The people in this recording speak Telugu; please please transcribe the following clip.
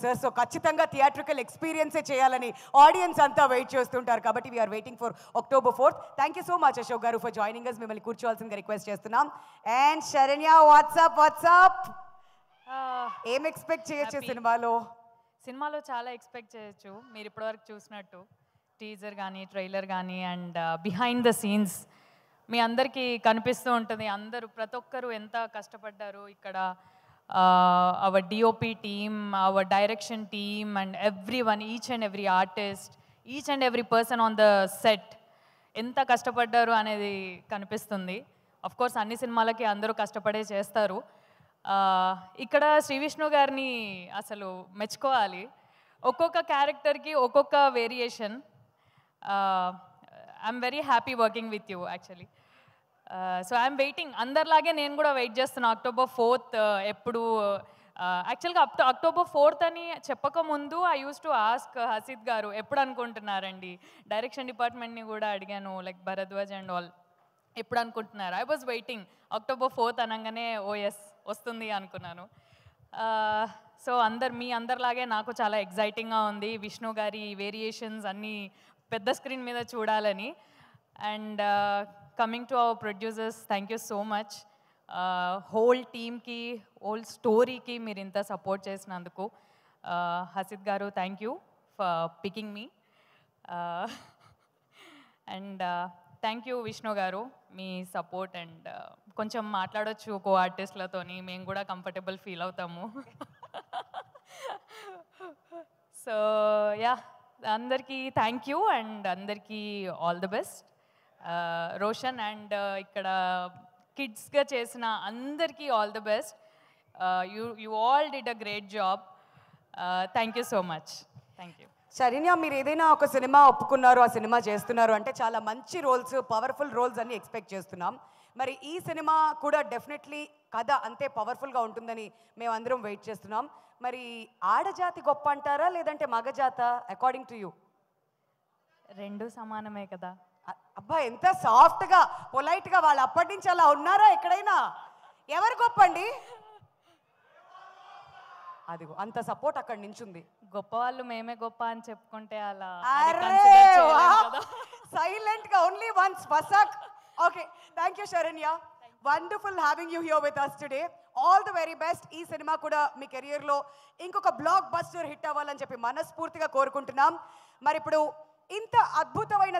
సార్ సో ఖచ్చితంగా థియేట్రికల్ ఎక్స్పీరియన్సే చేయాలని ఆడియన్స్ అంతా వెయిట్ చేస్తుంటారు కాబట్టి we are waiting for October 4th. Thank you so much Ashok గారు ఫర్ జాయినింగ్ అస్. మిమ్మల్ని కూర్చోవాల్సిందిగా రిక్వెస్ట్ చేస్తున్నాం. అండ్ శరణ్య వాట్సాప్ ఏం ఎక్స్పెక్ట్ చేయొచ్చు సినిమాలో? చాలా ఎక్స్పెక్ట్ చేయొచ్చు. మీరు ఇప్పటివరకు చూసినట్టు టీజర్ కానీ ట్రైలర్ కానీ అండ్ బిహైండ్ ద సీన్స్ మీ అందరికీ కనిపిస్తూ ఉంటుంది. అందరూ ప్రతి ఒక్కరు ఎంత కష్టపడ్డారు ఇక్కడ. Our DOP team, our direction team and everyone, each and every artist, each and every person on the set ఎంత కష్టపడ్డారు అనేది కనిపిస్తుంది. అఫ్ కోర్స్ అన్ని సినిమాలకి అందరూ కష్టపడే చేస్తారు. ఇక్కడ శ్రీ విష్ణు గారిని అసలు మెచ్చుకోవాలి. ఒక్కొక్క క్యారెక్టర్కి ఒక్కొక్క variation. I'm very happy working with you actually. So I'm waiting. అందరిలాగే నేను కూడా వెయిట్ చేస్తున్నాను October 4th ఎప్పుడు. యాక్చువల్గా October 4th అని చెప్పకముందు ఐ యూస్ టు ఆస్క్ హసీద్ గారు ఎప్పుడు అనుకుంటున్నారండి. డైరెక్షన్ డిపార్ట్మెంట్ని కూడా అడిగాను, లైక్ భరద్వాజ్ అండ్ ఆల్, ఎప్పుడు అనుకుంటున్నారు. I was waiting. October 4th అనగానే ఓఎస్ వస్తుంది అనుకున్నాను. సో మీ అందరిలాగే నాకు చాలా ఎగ్జైటింగ్గా ఉంది విష్ణు గారి వేరియేషన్స్ అన్నీ పెద్ద స్క్రీన్ మీద చూడాలని. And coming to our producers, thank you so much. Whole టీమ్కి, హోల్ స్టోరీకి మీరు ఇంత సపోర్ట్ చేసినందుకు. హసీద్ గారు thank you for picking me. And thank you Vishnu గారు, మీ సపోర్ట్. అండ్ కొంచెం మాట్లాడొచ్చు కో ఆర్టిస్ట్లతోని, మేము కూడా కంఫర్టబుల్ ఫీల్ అవుతాము. సో యా, అందరికీ థ్యాంక్ యూ అండ్ అందరికీ all the best. Roshan and ఇక్కడ కిడ్స్గా చేసిన అందరికీ all the best. You all did a great job. Thank you so much. Thank you. Saranya, మీరు ఏదైనా ఒక సినిమా ఒప్పుకున్నారు, ఆ సినిమా చేస్తున్నారు అంటే చాలా మంచి రోల్స్, పవర్ఫుల్ రోల్స్ అన్ని ఎక్స్పెక్ట్ చేస్తున్నాం. మరి ఈ సినిమా కూడా డెఫినెట్లీ కథ అంతే పవర్ఫుల్గా ఉంటుందని మేమందరం వెయిట్ చేస్తున్నాం. మరి ఆడజాతి గొప్ప అంటారా లేదంటే మగజాత అకార్డింగ్ టు యూ? రెండు సమానమే కదా. అబ్బా, ఎంత సాఫ్ట్గా పొలైట్గా. వాళ్ళు అప్పటి నుంచి అలా ఉన్నారా ఎక్కడైనా? ఎవరు గొప్ప అండి? అదిగో అంత సపోర్ట్ అక్కడ నుంచి ఉంది. గొప్ప వాళ్ళు మేమే గొప్ప అని చెప్పుకుంటే అలా సైలెంట్ గా ఓన్లీ వన్స్ వసాక్. Okay, thank you Saranya. Wonderful having you here with us today. All the very best. ఈ సినిమా కూడా మీ కెరియర్లో ఇంకొక బ్లాక్ బస్టర్ హిట్ అవ్వాలని చెప్పి మనస్ఫూర్తిగా కోరుకుంటున్నాం. మరి ఇప్పుడు ఇంత అద్భుతమైన